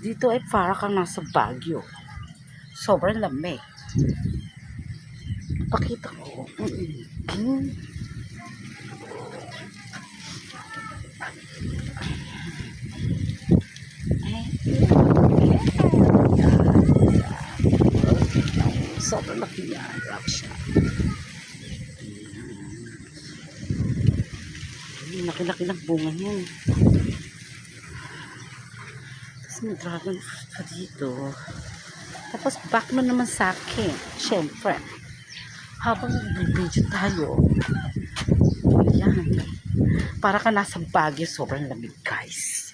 Dito ay para kang nasa Baguio. Sobrang lamig. Pakita ko. Sobrang laki yan. Rock siya. Laki-laki ng bunga niyan. Tapos may dragon fruit pa dito. Tapos back na naman sa akin. Siyempre. Habang nag-video tayo. Ayan. Para ka nasa Baguio. Sobrang lamig, guys.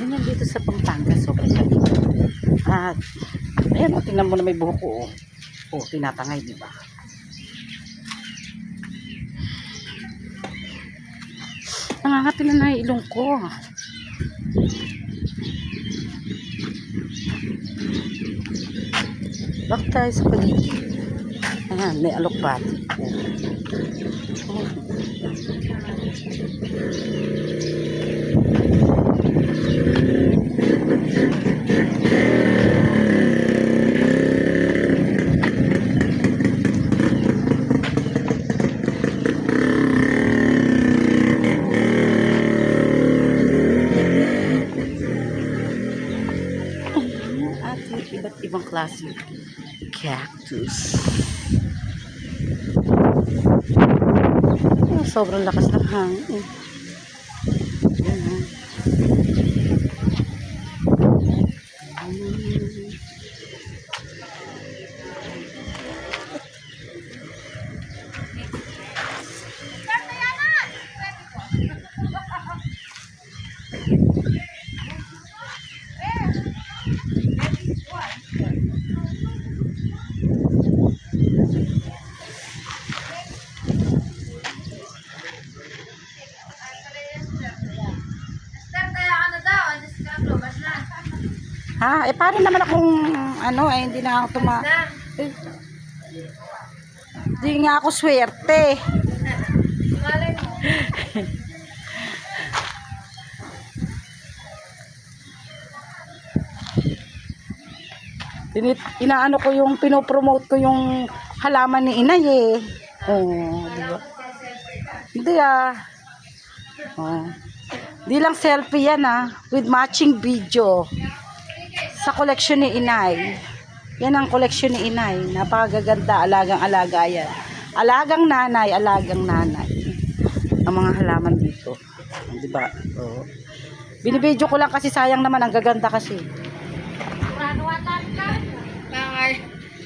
Yan dito sa Pampanga. Sobrang lamig. At ayan, tingnan mo na may buhok ko. Tinatangay, di ba? Nangangati na yung ilong ko. Bak tayo sa paligid. Ayan, may alokbati. At iba't ibang klase cactus. Sobrang lakas ng hangin. Ha? Paano naman akong hindi na ako hindi nga ako swerte. Inaano ko yung pinopromote ko yung halaman ni Inay eh. Diba? Hindi Di lang selfie yan with matching video. Sa collection ni Inay. Yan ang collection ni Inay. Napakaganda, alagang-alaga yan. Alagang nanay. Ang mga halaman dito. Diba? Binibidyo ko lang kasi sayang naman. Ang gaganda kasi.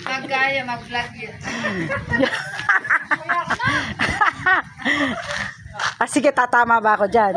Magaya, mag-vlog yun. Sige, tatama ba ako dyan?